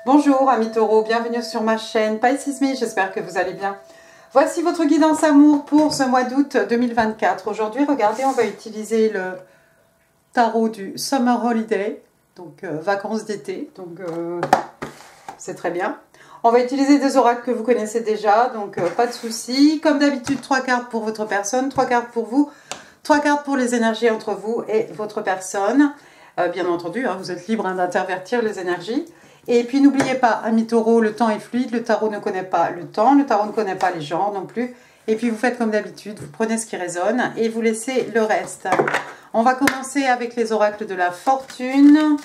Bonjour amis taureaux, bienvenue sur ma chaîne Pisces Me, j'espère que vous allez bien. Voici votre guidance amour pour ce mois d'août 2024. Aujourd'hui, regardez, on va utiliser le tarot du Summer Holiday, donc vacances d'été, donc c'est très bien. On va utiliser des oracles que vous connaissez déjà, donc pas de souci. Comme d'habitude, 3 cartes pour votre personne, 3 cartes pour vous, 3 cartes pour les énergies entre vous et votre personne. Bien entendu, hein, vous êtes libre d'intervertir les énergies. Et puis n'oubliez pas, amis taureaux, le temps est fluide, le tarot ne connaît pas le temps, le tarot ne connaît pas les genres non plus. Et puis vous faites comme d'habitude, vous prenez ce qui résonne et vous laissez le reste. On va commencer avec les oracles de la fortune.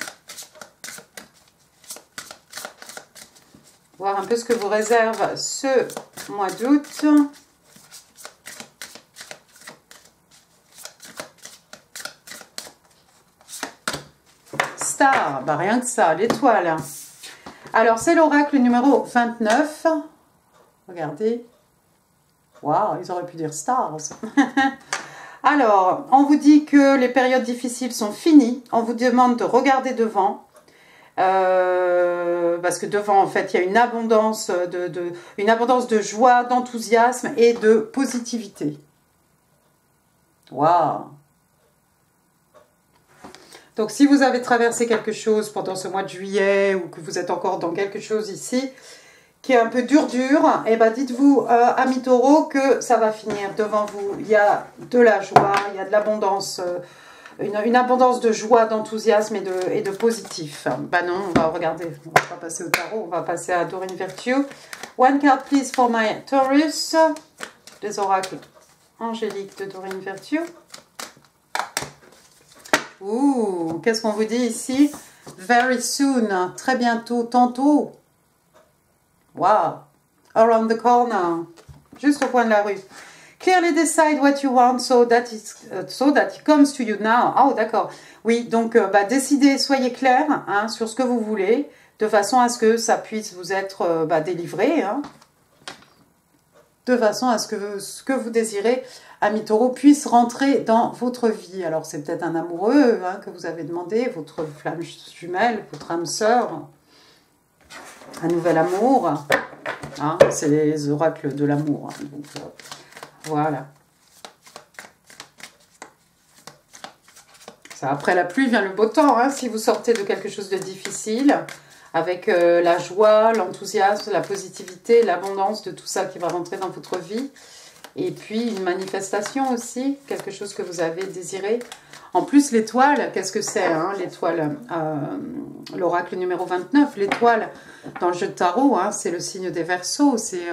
Voir un peu ce que vous réserve ce mois d'août. Star, bah rien que ça, l'étoile. Alors c'est l'oracle numéro 29. Regardez. Waouh, ils auraient pu dire stars. Alors, on vous dit que les périodes difficiles sont finies. On vous demande de regarder devant. Parce que devant, en fait, il y a une abondance de joie, d'enthousiasme et de positivité. Waouh! Donc, si vous avez traversé quelque chose pendant ce mois de juillet ou que vous êtes encore dans quelque chose ici qui est un peu dur, et ben dites-vous, amis taureaux, que ça va finir devant vous. Il y a de la joie, il y a de l'abondance, une abondance de joie, d'enthousiasme et de positif. Ben non, on va regarder, on va pas passer au tarot, on va passer à Doreen Virtue. One card please for my Taurus. Les oracles angéliques de Doreen Virtue. Ouh, qu'est-ce qu'on vous dit ici? Very soon, très bientôt, tantôt. Wow, around the corner, juste au coin de la rue. Clearly decide what you want so that it comes to you now. Oh, d'accord. Oui, donc décidez, soyez clair hein, sur ce que vous voulez, de façon à ce que ça puisse vous être délivré. Hein, de façon à ce que vous désirez, amis taureaux, puisse rentrer dans votre vie. Alors, c'est peut-être un amoureux hein, que vous avez demandé, votre flamme jumelle, votre âme sœur, un nouvel amour. Hein, c'est les oracles de l'amour. Hein, donc, voilà. Ça, après la pluie vient le beau temps. Hein, si vous sortez de quelque chose de difficile, avec la joie, l'enthousiasme, la positivité, l'abondance de tout ça qui va rentrer dans votre vie. Et puis une manifestation aussi, quelque chose que vous avez désiré. En plus, l'étoile, qu'est-ce que c'est hein, l'étoile, l'oracle numéro 29, l'étoile dans le jeu de tarot, hein, c'est le signe des Verseaux, c'est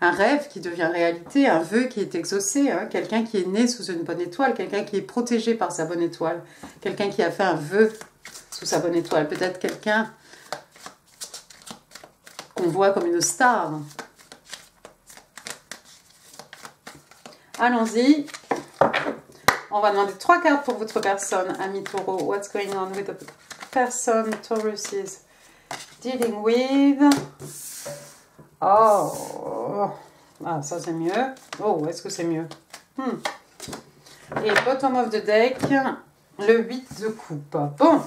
un rêve qui devient réalité, un vœu qui est exaucé, hein, quelqu'un qui est né sous une bonne étoile, quelqu'un qui est protégé par sa bonne étoile, quelqu'un qui a fait un vœu sous sa bonne étoile, peut-être quelqu'un qu'on voit comme une star. Allons-y. On va demander 3 cartes pour votre personne, ami taureau. What's going on with the person Taurus is dealing with? Oh, ah, ça c'est mieux. Oh, est-ce que c'est mieux? Et bottom of the deck, le 8 de coupe. Bon,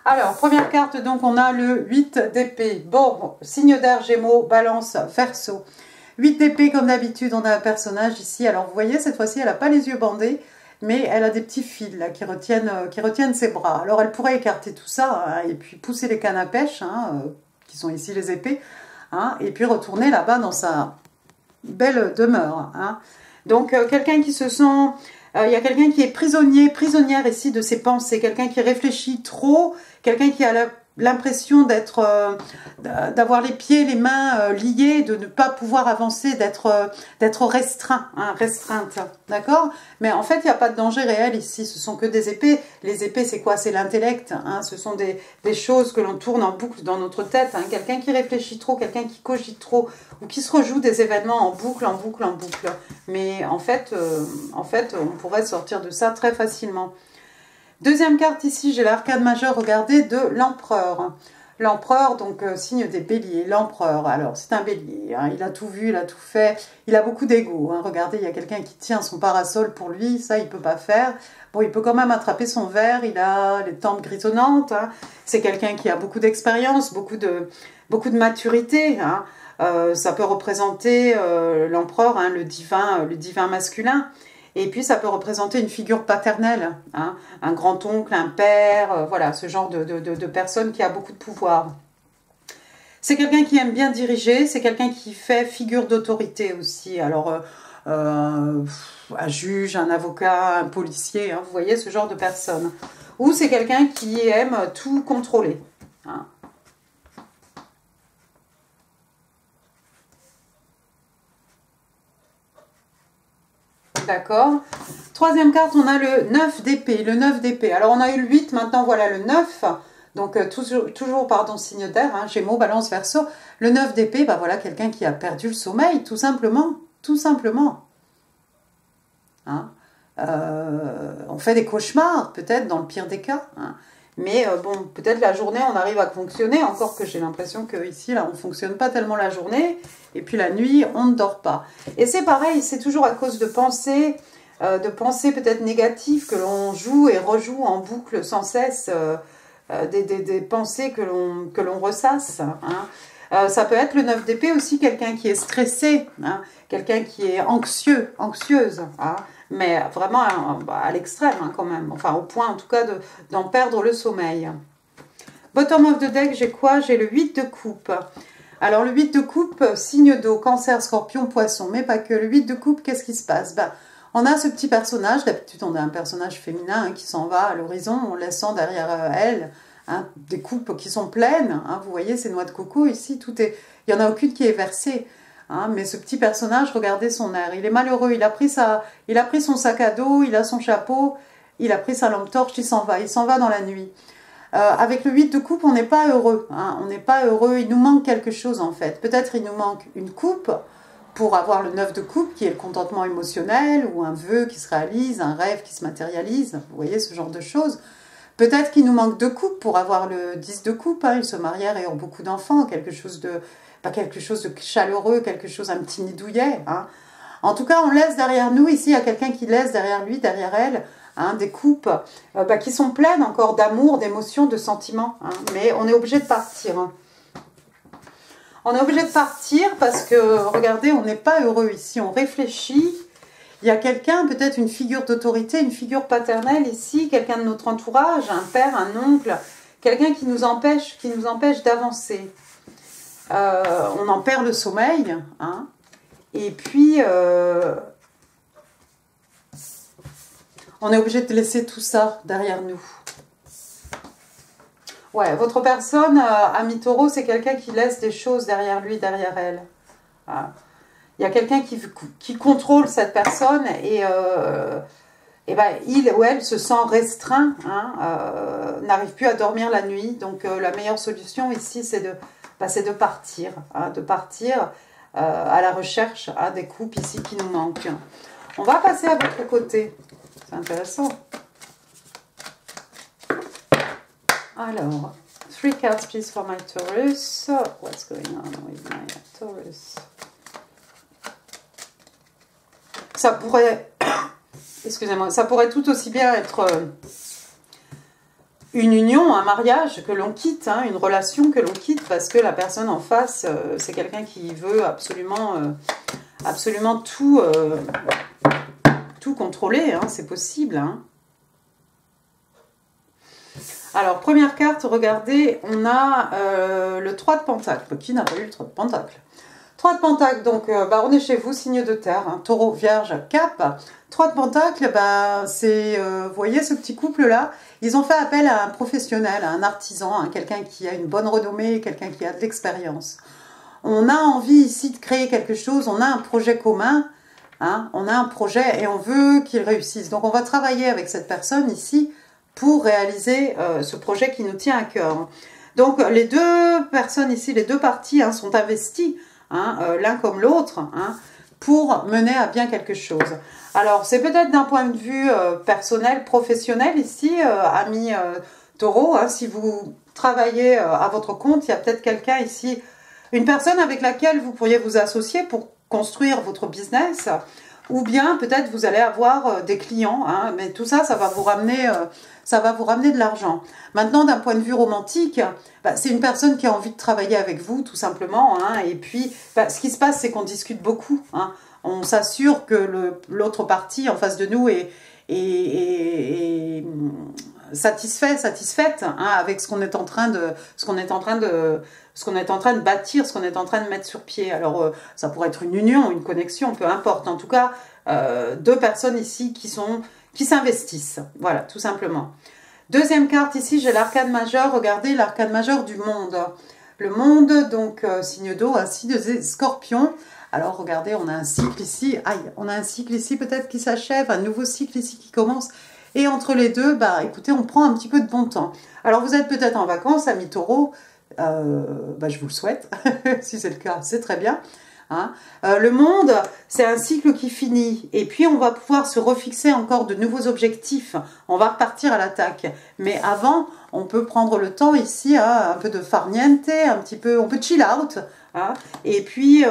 alors, première carte, donc on a le 8 d'épée. Bon, signe d'air, Gémeaux, Balance, Verseau. 8 d'épée, comme d'habitude, on a un personnage ici. Alors, vous voyez, cette fois-ci, elle n'a pas les yeux bandés, mais elle a des petits fils là, qui retiennent ses bras. Alors, elle pourrait écarter tout ça hein, et puis pousser les cannes à pêche, hein, qui sont ici les épées, hein, et puis retourner là-bas dans sa belle demeure. Hein. Donc, quelqu'un qui se sent... Il y a quelqu'un qui est prisonnière ici de ses pensées, quelqu'un qui réfléchit trop, quelqu'un qui a l'impression d'avoir les pieds, les mains liés, de ne pas pouvoir avancer, d'être restreint, hein, restreinte, d'accord? Mais en fait, il n'y a pas de danger réel ici, ce sont que des épées. Les épées, c'est quoi? C'est l'intellect, hein, ce sont des choses que l'on tourne en boucle dans notre tête, hein, quelqu'un qui réfléchit trop, quelqu'un qui cogite trop, ou qui se rejoue des événements en boucle, en boucle, en boucle. Mais en fait, on pourrait sortir de ça très facilement. Deuxième carte ici, j'ai l'arcane majeur, regardez, de l'empereur. L'empereur, donc signe des béliers, l'empereur, alors c'est un bélier, hein, il a tout vu, il a tout fait, il a beaucoup d'ego, hein, regardez, il y a quelqu'un qui tient son parasol pour lui, ça il peut pas faire, bon il peut quand même attraper son verre, il a les tempes grisonnantes, hein, c'est quelqu'un qui a beaucoup d'expérience, beaucoup de maturité, hein, ça peut représenter l'empereur, hein, le divin masculin, et puis ça peut représenter une figure paternelle, hein, un grand-oncle, un père, voilà, ce genre de personne qui a beaucoup de pouvoir. C'est quelqu'un qui aime bien diriger, c'est quelqu'un qui fait figure d'autorité aussi. Alors, un juge, un avocat, un policier, hein, vous voyez, ce genre de personne. Ou c'est quelqu'un qui aime tout contrôler. Hein. D'accord. Troisième carte, on a le 9 d'épée. Le 9 d'épée. Alors, on a eu le 8, maintenant, voilà le 9. Donc, toujours pardon, signe d'air, hein, Gémeaux, Balance, Verseau. Le 9 d'épée, bah voilà, quelqu'un qui a perdu le sommeil, tout simplement. Tout simplement. Hein. On fait des cauchemars, peut-être, dans le pire des cas. Hein. Mais bon, peut-être la journée, on arrive à fonctionner, encore que j'ai l'impression qu'ici, là, on ne fonctionne pas tellement la journée. Et puis la nuit, on ne dort pas. Et c'est pareil, c'est toujours à cause de pensées peut-être négatives que l'on joue et rejoue en boucle sans cesse, des pensées que l'on ressasse. Hein. Ça peut être le 9 d'épée aussi, quelqu'un qui est stressé, hein, quelqu'un qui est anxieuse, hein, mais vraiment à l'extrême hein, quand même, enfin au point en tout cas d'en perdre le sommeil. Bottom of the deck, j'ai quoi? J'ai le 8 de coupe. Alors le 8 de coupe, signe d'eau, cancer, scorpion, poisson, mais pas que. Le 8 de coupe, qu'est-ce qui se passe? Ben, on a ce petit personnage, d'habitude on a un personnage féminin hein, qui s'en va à l'horizon, en laissant derrière elle hein, des coupes qui sont pleines. Hein, vous voyez ces noix de coco ici, il n'y en a aucune qui est versée. Hein, mais ce petit personnage, regardez son air, il est malheureux, il a pris son sac à dos, il a son chapeau, il a pris sa lampe torche, il s'en va dans la nuit. Avec le 8 de coupe, on n'est pas heureux. Hein, on n'est pas heureux, il nous manque quelque chose en fait. Peut-être il nous manque une coupe pour avoir le 9 de coupe qui est le contentement émotionnel ou un vœu qui se réalise, un rêve qui se matérialise. Vous voyez ce genre de choses. Peut-être qu'il nous manque 2 coupes pour avoir le 10 de coupe. Hein, ils se marièrent et ont beaucoup d'enfants. Quelque chose de chaleureux, quelque chose, un petit nid douillet. Hein. En tout cas, on laisse derrière nous, ici, il y a quelqu'un qui laisse derrière lui, derrière elle, hein, des coupes qui sont pleines encore d'amour, d'émotions, de sentiments. Hein, mais on est obligé de partir. Hein. On est obligé de partir parce que, regardez, on n'est pas heureux ici. On réfléchit. Il y a quelqu'un, peut-être une figure d'autorité, une figure paternelle ici, quelqu'un de notre entourage, un père, un oncle, quelqu'un qui nous empêche d'avancer. On en perd le sommeil. Hein, et puis... on est obligé de laisser tout ça derrière nous. Ouais, votre personne, ami taureau, c'est quelqu'un qui laisse des choses derrière lui, derrière elle. Il y a quelqu'un qui contrôle cette personne et ben, il ou elle se sent restreint, hein, n'arrive plus à dormir la nuit. Donc la meilleure solution ici, c'est de partir. Hein, de partir à la recherche des coupes ici qui nous manquent. On va passer à votre côté. C'est intéressant. Alors, 3 cards please for my Taurus. What's going on with my Taurus? Ça pourrait, excusez-moi, ça pourrait tout aussi bien être une union, un mariage que l'on quitte, hein, une relation que l'on quitte parce que la personne en face, c'est quelqu'un qui veut absolument tout contrôler, hein, c'est possible. Hein. Alors, première carte, regardez, on a le 3 de Pentacle. Qui n'a pas eu le 3 de Pentacle? 3 de Pentacle, donc on est chez vous, signe de terre, hein, taureau, vierge, cap. 3 de Pentacle, c'est, vous voyez ce petit couple-là, ils ont fait appel à un professionnel, à un artisan, à quelqu'un qui a une bonne renommée, quelqu'un qui a de l'expérience. On a envie ici de créer quelque chose, on a un projet commun, hein, on a un projet et on veut qu'il réussisse. Donc on va travailler avec cette personne ici pour réaliser ce projet qui nous tient à cœur. Donc les deux personnes ici, les deux parties hein, sont investies, hein, l'un comme l'autre, hein, pour mener à bien quelque chose. Alors c'est peut-être d'un point de vue personnel, professionnel ici, amis taureaux, hein, si vous travailler à votre compte. Il y a peut-être quelqu'un ici, une personne avec laquelle vous pourriez vous associer pour construire votre business. Ou bien peut-être vous allez avoir des clients, hein, mais tout ça, ça va vous ramener de l'argent. Maintenant, d'un point de vue romantique, bah, c'est une personne qui a envie de travailler avec vous, tout simplement. Hein, et puis, bah, ce qui se passe, c'est qu'on discute beaucoup. Hein, on s'assure que l'autre partie en face de nous est satisfaite hein, avec ce qu'on est en train de bâtir, ce qu'on est en train de mettre sur pied. Alors ça pourrait être une union, une connexion, peu importe. En tout cas, deux personnes ici qui s'investissent. Voilà, tout simplement. Deuxième carte ici, j'ai l'arcane majeur. Regardez l'arcane majeur du monde. Le monde, donc signe d'eau, un signe de scorpion. Alors regardez, on a un cycle ici. Aïe, on a un cycle ici peut-être qui s'achève, un nouveau cycle ici qui commence. Et entre les deux, bah écoutez, on prend un petit peu de bon temps. Alors vous êtes peut-être en vacances, amis taureaux. Bah, je vous le souhaite. Si c'est le cas, c'est très bien. Hein. Le monde, c'est un cycle qui finit. Et puis on va pouvoir se refixer encore de nouveaux objectifs. On va repartir à l'attaque. Mais avant, on peut prendre le temps ici, hein, un peu de farniente, un petit peu, on peut chill out. Hein, et puis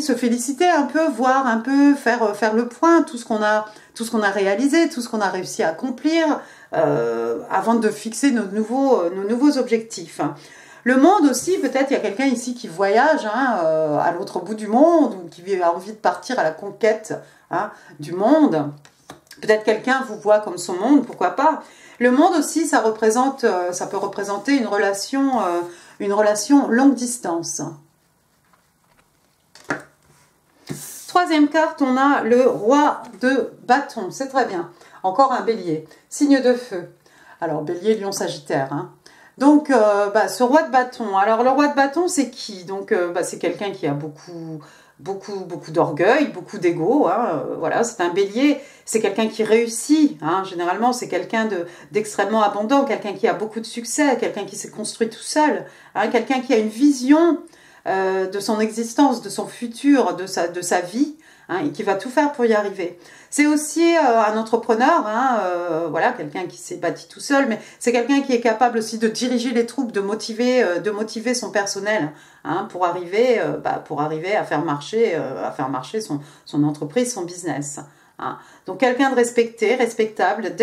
se féliciter un peu, voir un peu, faire le point, tout ce qu'on a réalisé, tout ce qu'on a réussi à accomplir, avant de fixer nos nouveaux objectifs. Le monde aussi, peut-être il y a quelqu'un ici qui voyage hein, à l'autre bout du monde, ou qui a envie de partir à la conquête hein, du monde. Peut-être quelqu'un vous voit comme son monde, pourquoi pas. Le monde aussi, ça peut représenter une relation longue distance. Troisième carte, on a le roi de bâton. C'est très bien. Encore un bélier. Signe de feu. Alors, bélier, lion, sagittaire. Hein. Donc, ce roi de bâton. Alors, le roi de bâton, c'est qui? Donc, c'est quelqu'un qui a beaucoup d'orgueil, beaucoup d'ego. Hein. Voilà, c'est un bélier. C'est quelqu'un qui réussit. Hein. Généralement, c'est quelqu'un d'extrêmement abondant. Quelqu'un qui a beaucoup de succès. Quelqu'un qui s'est construit tout seul. Hein. Quelqu'un qui a une vision de son existence, de son futur, de sa vie, hein, et qui va tout faire pour y arriver. C'est aussi un entrepreneur, hein, voilà, quelqu'un qui s'est bâti tout seul, mais c'est quelqu'un qui est capable aussi de diriger les troupes, de motiver son personnel, hein, pour arriver à faire marcher son entreprise, son business. Hein. Donc quelqu'un de respecté, respectable,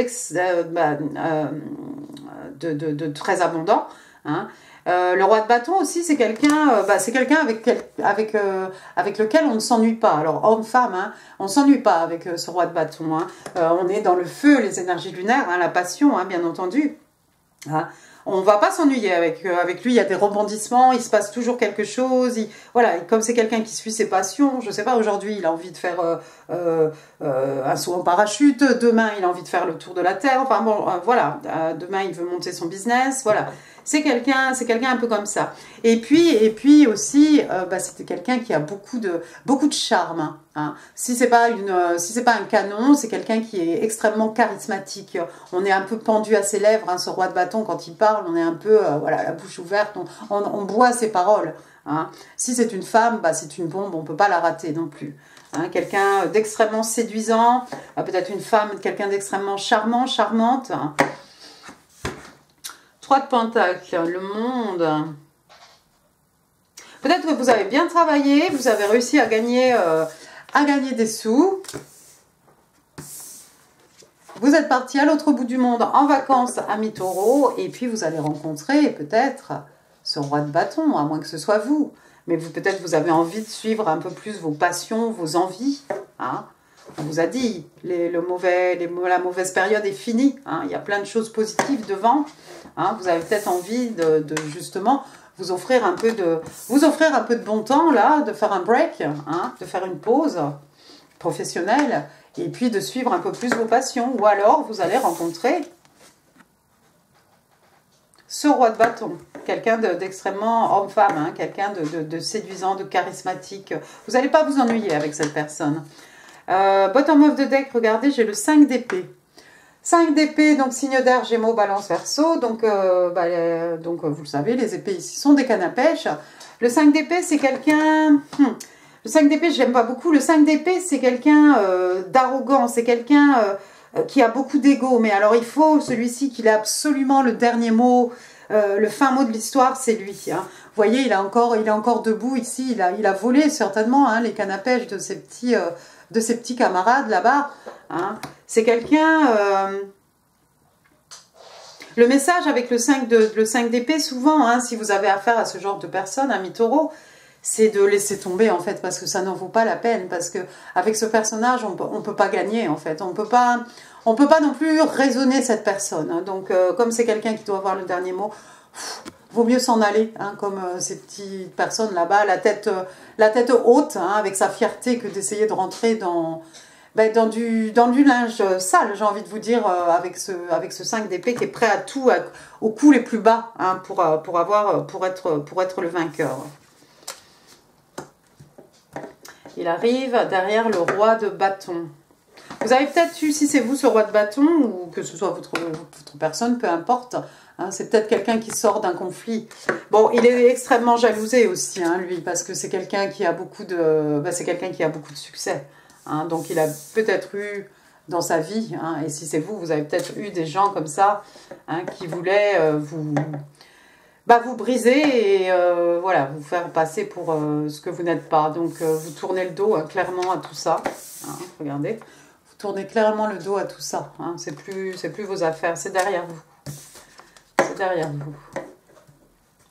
de très abondant, hein. Le roi de bâton aussi, c'est quelqu'un avec lequel on ne s'ennuie pas. Alors, homme-femme, hein, on ne s'ennuie pas avec ce roi de bâton. Hein. On est dans le feu, les énergies lunaires, hein, la passion, hein, bien entendu. Hein. On ne va pas s'ennuyer avec lui, il y a des rebondissements, il se passe toujours quelque chose. Voilà, comme c'est quelqu'un qui suit ses passions, je ne sais pas, aujourd'hui il a envie de faire un saut en parachute, demain il a envie de faire le tour de la Terre, enfin bon, voilà, demain il veut monter son business, voilà. C'est quelqu'un un peu comme ça. Et puis aussi, c'était quelqu'un qui a beaucoup de charme. Hein. Si c'est pas un canon, c'est quelqu'un qui est extrêmement charismatique. On est un peu pendu à ses lèvres. Hein, ce roi de bâton, quand il parle, on est un peu la bouche ouverte. On boit ses paroles. Hein. Si c'est une femme, c'est une bombe. On peut pas la rater non plus. Hein, quelqu'un d'extrêmement séduisant, peut-être une femme, quelqu'un d'extrêmement charmant, charmante. Hein. 3 de pentacles, le monde. Peut-être que vous avez bien travaillé, vous avez réussi à gagner des sous. Vous êtes parti à l'autre bout du monde en vacances, amis taureaux, et puis vous allez rencontrer peut-être ce roi de bâton, à moins que ce soit vous. Mais peut-être vous avez envie de suivre un peu plus vos passions, vos envies. Hein. On vous a dit, la mauvaise période est finie. Hein. Il y a plein de choses positives devant. Hein. Vous avez peut-être envie de justement vous offrir un peu de bon temps, là, de faire un break, hein, de faire une pause professionnelle, et puis de suivre un peu plus vos passions. Ou alors, vous allez rencontrer ce roi de bâton, quelqu'un d'extrêmement homme-femme, hein, quelqu'un de séduisant, de charismatique. Vous n'allez pas vous ennuyer avec cette personne. Bottom of the deck, regardez, j'ai le 5 d'épée. 5 d'épée, donc signe d'air, Gémeaux, Balance, Verseau. Donc, vous le savez, les épées ici sont des cannes à pêche. Le 5 d'épée, c'est quelqu'un... Le 5 d'épée, je n'aime pas beaucoup. Le 5 d'épée, c'est quelqu'un d'arrogant. C'est quelqu'un qui a beaucoup d'ego. Mais alors, il faut celui-ci qu'il ait absolument le dernier mot. le fin mot de l'histoire, c'est lui. Hein. Vous voyez, il est encore debout ici. Il a volé certainement hein, les cannes à pêche de ses petits camarades là-bas. Hein. C'est quelqu'un... Le message avec le 5 d'épée, souvent, hein, si vous avez affaire à ce genre de personne, un mi-taureau, c'est de laisser tomber en fait, parce que ça n'en vaut pas la peine, parce que avec ce personnage, on peut pas gagner en fait, on peut pas non plus raisonner cette personne. Hein. Donc, comme c'est quelqu'un qui doit avoir le dernier mot, vaut mieux s'en aller, hein, comme ces petites personnes là-bas, la tête haute, hein, avec sa fierté, que d'essayer de rentrer dans du linge sale, j'ai envie de vous dire, avec ce 5 d'épée qui est prêt à tout, aux coups les plus bas, hein, pour être le vainqueur. Il arrive derrière le roi de bâton. Vous avez peut-être eu, si c'est vous ce roi de bâton, ou que ce soit votre personne, peu importe, hein, c'est peut-être quelqu'un qui sort d'un conflit. Bon, il est extrêmement jalousé aussi, hein, lui, parce que c'est quelqu'un qui a beaucoup de succès. Hein, donc il a peut-être eu dans sa vie, hein, et si c'est vous, vous avez peut-être eu des gens comme ça, hein, qui voulaient vous briser et voilà, vous faire passer pour ce que vous n'êtes pas. Donc vous tournez le dos hein, clairement à tout ça. Hein, regardez, vous tournez clairement le dos à tout ça. Hein, c'est plus vos affaires, c'est derrière vous. C'est derrière vous.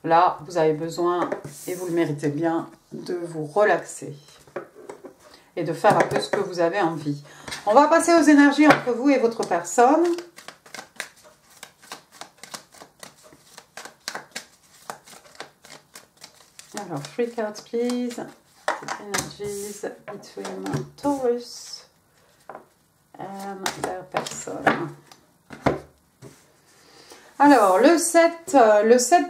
Là, vous avez besoin, et vous le méritez bien, de vous relaxer. Et de faire un peu ce que vous avez envie. On va passer aux énergies entre vous et votre personne. Alors, 3 cards, please. Energies between Taurus and their person. Alors, le 7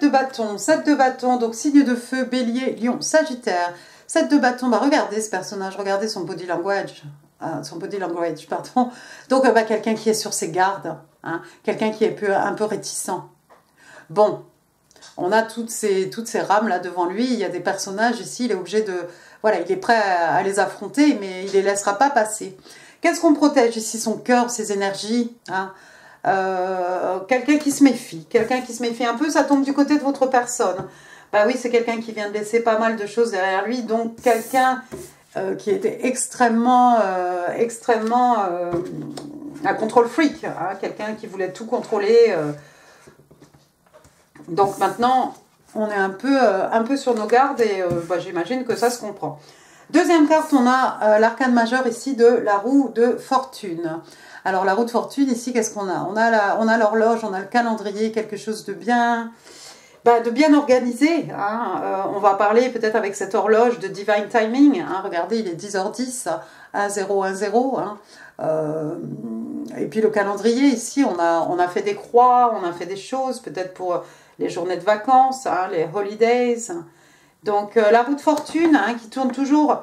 de bâton. 7 de bâton, donc signe de feu, bélier, lion, sagittaire. 7 de bâton, regardez ce personnage, regardez son body language. Pardon. Donc, quelqu'un qui est sur ses gardes, hein, quelqu'un qui est un peu réticent. Bon, on a toutes ces rames là devant lui. Il y a des personnages ici, il est obligé de... Voilà, il est prêt à les affronter, mais il ne les laissera pas passer. Qu'est-ce qu'on protège ici? Son cœur, ses énergies, hein. Quelqu'un qui se méfie un peu, ça tombe du côté de votre personne. Bah oui, c'est quelqu'un qui vient de laisser pas mal de choses derrière lui, donc quelqu'un qui était extrêmement un contrôle freak, hein, quelqu'un qui voulait tout contrôler. Donc maintenant, on est un peu sur nos gardes et j'imagine que ça se comprend. Deuxième carte, on a l'arcane majeur ici de la roue de fortune. Alors la roue de fortune ici, qu'est-ce qu'on a? On a l'horloge, on a le calendrier, quelque chose de bien organisé. Hein. On va parler peut-être avec cette horloge de divine timing. Hein. Regardez, il est 10h10, 1010. Hein. Et puis le calendrier ici, on a fait des croix, on a fait des choses, peut-être pour les journées de vacances, hein, les holidays. Donc la roue de fortune hein, qui tourne toujours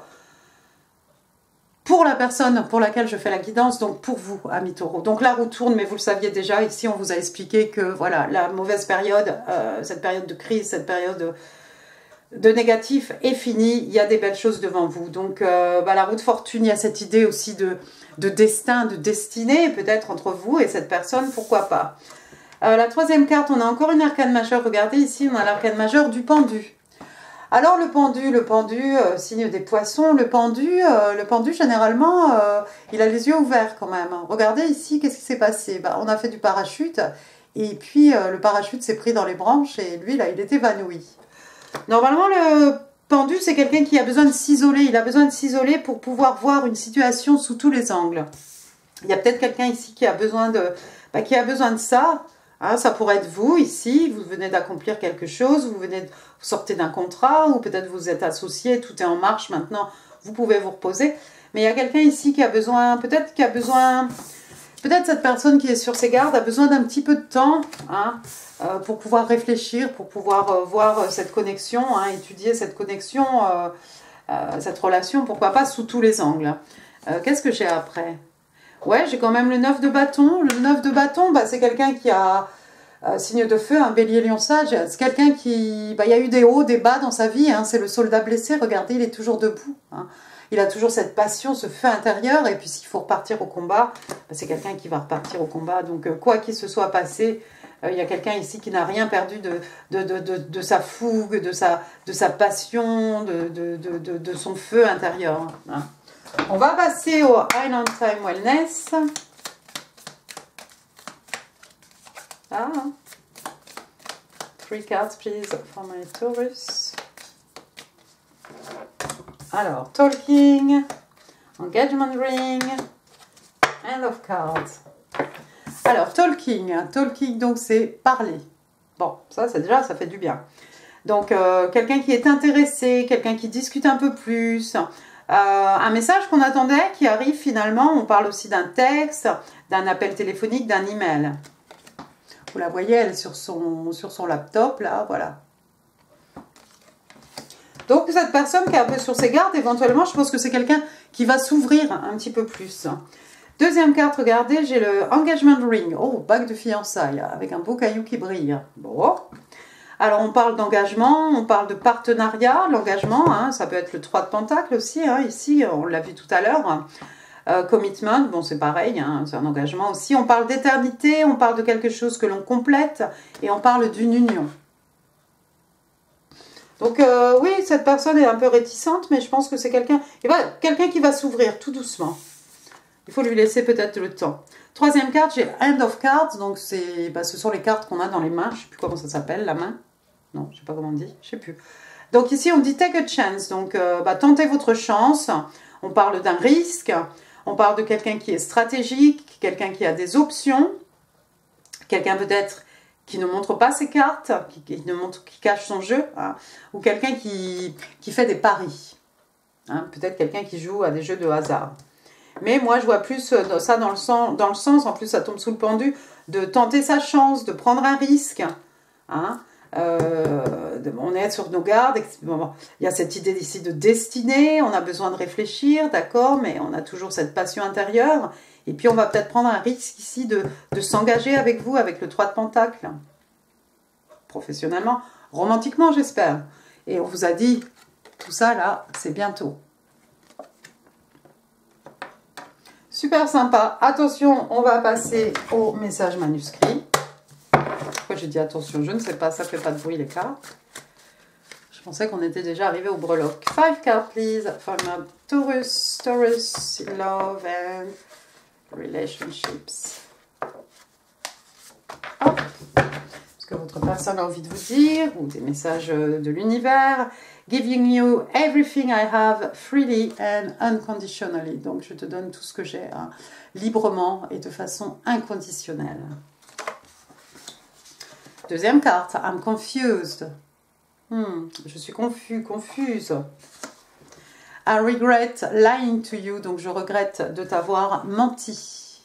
pour la personne pour laquelle je fais la guidance, donc pour vous, amis taureaux. Donc la roue tourne, mais vous le saviez déjà, ici on vous a expliqué que voilà, la mauvaise période, cette période de crise, cette période de négatif est finie, il y a des belles choses devant vous. Donc la roue de fortune, il y a cette idée aussi de destin, de destinée, peut-être entre vous et cette personne, pourquoi pas. La troisième carte, on a encore une arcane majeure, regardez ici, on a l'arcane majeure du pendu. Alors le pendu, signe des poissons, le pendu généralement, il a les yeux ouverts quand même. Regardez ici, qu'est-ce qui s'est passé? On a fait du parachute, et puis le parachute s'est pris dans les branches, et lui, là, il est évanoui. Normalement, le pendu, c'est quelqu'un qui a besoin de s'isoler. Il a besoin de s'isoler pour pouvoir voir une situation sous tous les angles. Il y a peut-être quelqu'un ici qui a besoin de ça. Hein, ça pourrait être vous ici, vous venez d'accomplir quelque chose, vous sortez d'un contrat, ou peut-être vous êtes associé, tout est en marche maintenant, vous pouvez vous reposer. Mais il y a quelqu'un ici qui a besoin, peut-être cette personne qui est sur ses gardes a besoin d'un petit peu de temps, hein, pour pouvoir réfléchir, pour pouvoir voir cette connexion, hein, étudier cette connexion, cette relation, pourquoi pas sous tous les angles. Qu'est-ce que j'ai après ? Ouais, j'ai quand même le 9 de bâton. Le 9 de bâton, c'est quelqu'un qui a signe de feu, un bélier lion sage. C'est quelqu'un qui... il y a eu des hauts, des bas dans sa vie. Hein, c'est le soldat blessé. Regardez, il est toujours debout. Hein. Il a toujours cette passion, ce feu intérieur. Et puis, s'il faut repartir au combat, c'est quelqu'un qui va repartir au combat. Donc, quoi qu'il se soit passé, Il y a quelqu'un ici qui n'a rien perdu de sa fougue, de sa passion, de son feu intérieur. Hein. On va passer au Island Time Wellness. Ah. 3 cards, please, for my Taurus. Alors, Talking, Engagement Ring, End of Cards. Alors, Talking, donc c'est parler. Bon, ça fait du bien. Donc, quelqu'un qui est intéressé, quelqu'un qui discute un peu plus, un message qu'on attendait qui arrive finalement. On parle aussi d'un texte, d'un appel téléphonique, d'un email. Vous la voyez, elle est sur son laptop, là, voilà. Donc, cette personne qui est un peu sur ses gardes, éventuellement, je pense que c'est quelqu'un qui va s'ouvrir un petit peu plus. Deuxième carte, regardez, j'ai le Engagement Ring. Oh, bague de fiançailles, avec un beau caillou qui brille. Bon. Alors, on parle d'engagement, on parle de partenariat. L'engagement, hein, ça peut être le 3 de Pentacle aussi. Hein, ici, on l'a vu tout à l'heure. Commitment, bon, c'est pareil, hein, c'est un engagement aussi. On parle d'éternité, on parle de quelque chose que l'on complète et on parle d'une union. Donc oui, cette personne est un peu réticente, mais je pense que c'est quelqu'un qui va s'ouvrir tout doucement. Il faut lui laisser peut-être le temps. Troisième carte, j'ai End of Cards, donc ce sont les cartes qu'on a dans les mains. Je ne sais plus comment ça s'appelle, la main. Non, je ne sais pas comment on dit, je ne sais plus. Donc ici, on dit take a chance, donc tentez votre chance. On parle d'un risque, on parle de quelqu'un qui est stratégique, quelqu'un qui a des options, quelqu'un peut-être qui ne montre pas ses cartes, qui cache son jeu, hein, ou quelqu'un qui fait des paris. Hein, peut-être quelqu'un qui joue à des jeux de hasard. Mais moi, je vois plus ça dans le sens, en plus ça tombe sous le pendu, de tenter sa chance, de prendre un risque. Hein, on est sur nos gardes. Il y a cette idée ici de destinée, on a besoin de réfléchir, d'accord, mais on a toujours cette passion intérieure. Et puis, on va peut-être prendre un risque ici de s'engager avec vous, avec le 3 de Pentacle. Professionnellement, romantiquement, j'espère. Et on vous a dit, tout ça, là, c'est bientôt. Super sympa. Attention, on va passer au message manuscrit. Pourquoi j'ai dit attention? Je ne sais pas, ça fait pas de bruit, les cartes. Je pensais qu'on était déjà arrivé au breloque. 5 cards, please, for my Taurus, love and relationships. Hop. Ce que votre personne a envie de vous dire, ou des messages de l'univers. Giving you everything I have freely and unconditionally. Donc je te donne tout ce que j'ai, hein, librement et de façon inconditionnelle. Deuxième carte, I'm confused. Je suis confuse. I regret lying to you. Donc je regrette de t'avoir menti.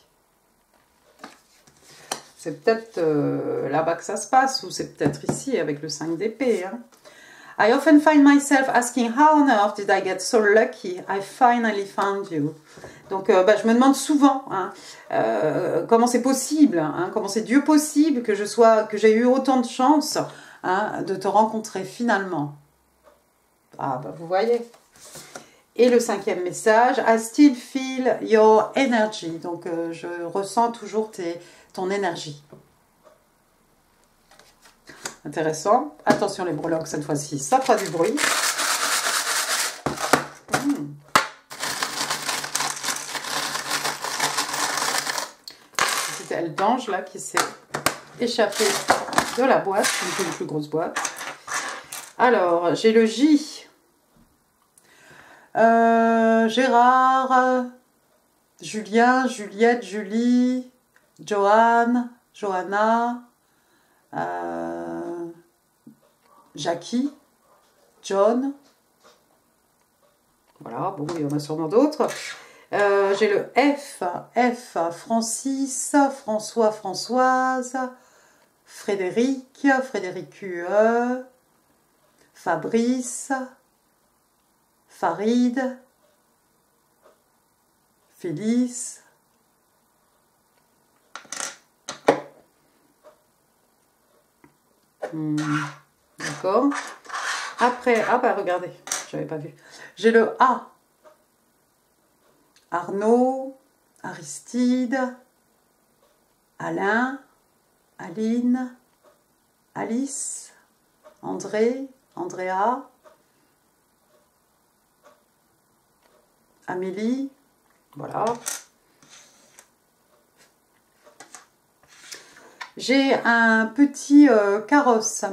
C'est peut-être là-bas que ça se passe, ou c'est peut-être ici avec le 5 d'épée. Hein. I often find myself asking how on earth did I get so lucky? I finally found you. Donc je me demande souvent, hein, comment c'est possible, hein, comment c'est Dieu possible que j'ai eu autant de chance, hein, de te rencontrer finalement. Ah vous voyez. Et le 5e message, I still feel your energy. Donc je ressens toujours ton énergie. Intéressant. Attention les breloques cette fois-ci, ça fera du bruit. C'était elle d'ange là qui s'est échappée de la boîte, une plus grosse boîte. Alors, j'ai le J. Gérard, Julien, Juliette, Julie, Joanne, Johanna, Jackie, John. Voilà, bon, il y en a sûrement d'autres. J'ai le F, Francis, François, Françoise, Frédéric, Frédéric-UE, Fabrice, Farid, Félix, d'accord. Après, ah bah regardez, j'avais pas vu. J'ai le A. Arnaud, Aristide, Alain, Aline, Alice, André, Andrea, Amélie, voilà. J'ai un petit carrosse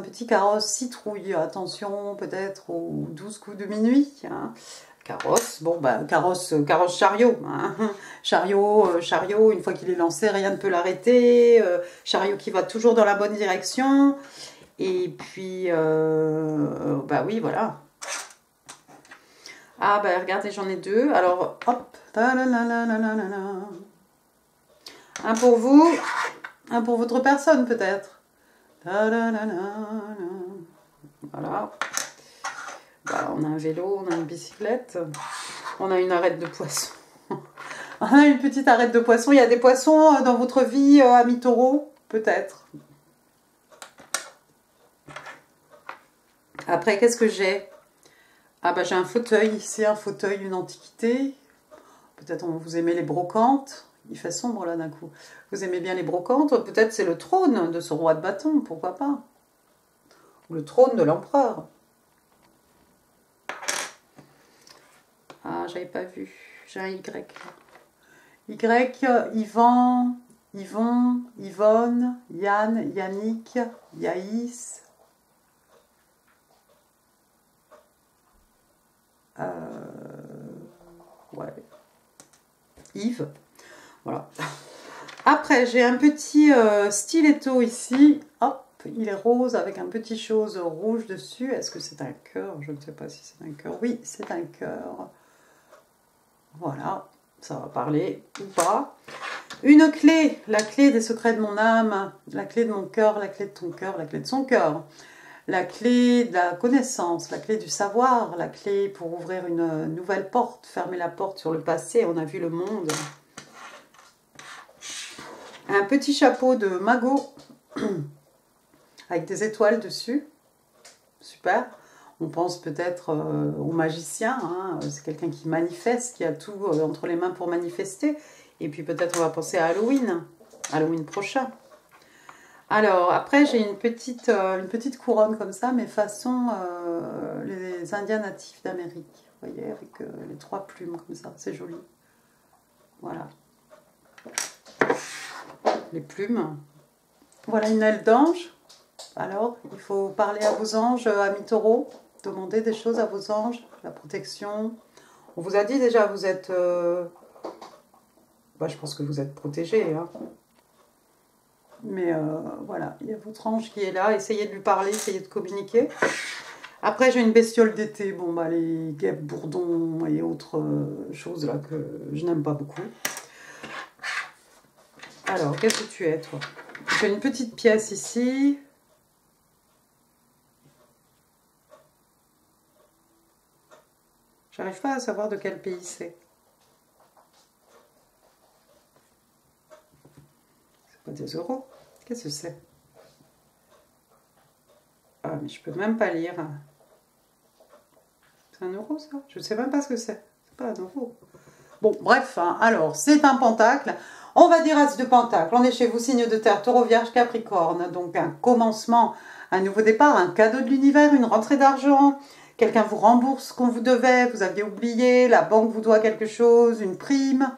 citrouille, attention, peut-être aux 12 coups de minuit. Hein. Carrosse, bon, bah, carrosse chariot. Hein. Chariot, une fois qu'il est lancé, rien ne peut l'arrêter. Chariot qui va toujours dans la bonne direction. Et puis, bah oui, voilà. Ah, bah regardez, j'en ai deux. Alors, hop. Un pour vous. Un pour votre personne, peut-être. Voilà. Bah, on a un vélo, on a une bicyclette. On a une arête de poisson. On a une petite arête de poisson. Il y a des poissons dans votre vie, amis taureaux, peut-être. Après, qu'est-ce que j'ai? Ah bah j'ai un fauteuil ici, un fauteuil d'une antiquité. Peut-être vous aimez les brocantes. Il fait sombre là d'un coup. Vous aimez bien les brocantes? Peut-être c'est le trône de ce roi de bâton, pourquoi pas? Ou le trône de l'empereur. Ah, j'avais pas vu. J'ai un Y. Y, Yvan, Yvon, Yvonne, Yann, Yannick, Yaïs. Ouais. Yves. Voilà. Après, j'ai un petit stiletto ici. Hop, il est rose avec un petit chose rouge dessus. Est-ce que c'est un cœur? Je ne sais pas si c'est un cœur. Oui, c'est un cœur. Voilà, ça va parler ou pas. Une clé, la clé des secrets de mon âme, la clé de mon cœur, la clé de ton cœur, la clé de son cœur. La clé de la connaissance, la clé du savoir, la clé pour ouvrir une nouvelle porte, fermer la porte sur le passé, on a vu le monde. Un petit chapeau de magot avec des étoiles dessus, super. On pense peut-être au magicien, hein. C'est quelqu'un qui manifeste, qui a tout entre les mains pour manifester. Et puis peut-être on va penser à Halloween, Halloween prochain. Alors, après, j'ai une petite couronne comme ça, mais façon les Indiens natifs d'Amérique. Vous voyez, avec les 3 plumes comme ça, c'est joli. Voilà. Les plumes. Voilà une aile d'ange. Alors, il faut parler à vos anges, amis taureaux. Demander des choses à vos anges, la protection. On vous a dit déjà, vous êtes... Bah, je pense que vous êtes protégés, hein. Mais voilà, il y a votre ange qui est là. Essayez de lui parler, essayez de communiquer. Après, j'ai une bestiole d'été. Bon, bah, les guêpes, bourdons et autres choses là que je n'aime pas beaucoup. Alors, qu'est-ce que tu es, toi? J'ai une petite pièce ici. J'arrive pas à savoir de quel pays c'est. C'est pas des euros. Qu'est-ce que c'est? Ah, mais je peux même pas lire. C'est un euro, ça? Je sais même pas ce que c'est. C'est pas un euro. Bon, bref, hein. Alors, c'est un pentacle. On va dire as de pentacle. On est chez vous, signe de terre, taureau, vierge, capricorne. Donc, un commencement, un nouveau départ, un cadeau de l'univers, une rentrée d'argent. Quelqu'un vous rembourse ce qu'on vous devait, vous aviez oublié, la banque vous doit quelque chose, une prime.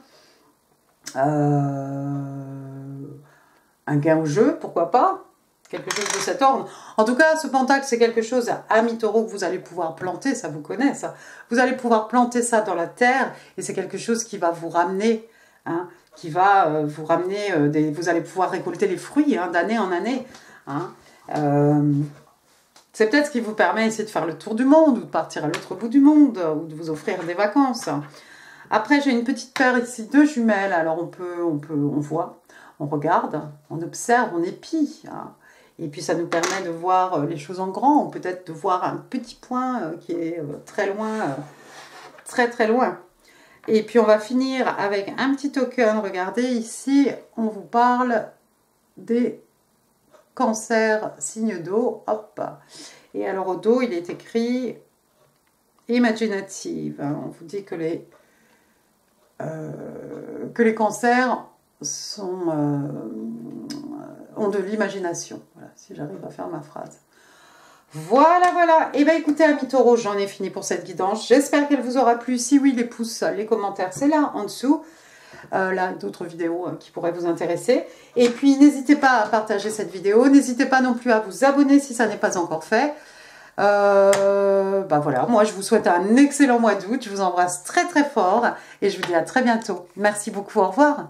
Un gain au jeu, pourquoi pas, quelque chose de cet ordre. En tout cas, ce pentacle, c'est quelque chose, amis taureaux, que vous allez pouvoir planter, ça vous connaît, ça. Vous allez pouvoir planter ça dans la terre, et c'est quelque chose qui va vous ramener, hein, qui va vous ramener, vous allez pouvoir récolter les fruits, hein, d'année en année. Hein. C'est peut-être ce qui vous permet ici de faire le tour du monde, ou de partir à l'autre bout du monde, ou de vous offrir des vacances. Après, j'ai une petite paire ici de jumelles, alors on voit, on regarde, on observe, on épie. Hein. Et puis ça nous permet de voir les choses en grand, ou peut-être de voir un petit point qui est très loin, très très loin. Et puis on va finir avec un petit token. Regardez ici, on vous parle des cancers signes d'eau. Hop. Et alors au dos, il est écrit imaginative. On vous dit que les cancers sont ont de l'imagination. Voilà, si j'arrive à faire ma phrase. Voilà, voilà. Et bien, écoutez, amis taureaux, j'en ai fini pour cette guidance. J'espère qu'elle vous aura plu. Si oui, les pouces, les commentaires, c'est là, en dessous. Là, d'autres vidéos qui pourraient vous intéresser. Et puis, n'hésitez pas à partager cette vidéo. N'hésitez pas non plus à vous abonner si ça n'est pas encore fait. Bah voilà, moi, je vous souhaite un excellent mois d'août. Je vous embrasse très, très fort. Et je vous dis à très bientôt. Merci beaucoup. Au revoir.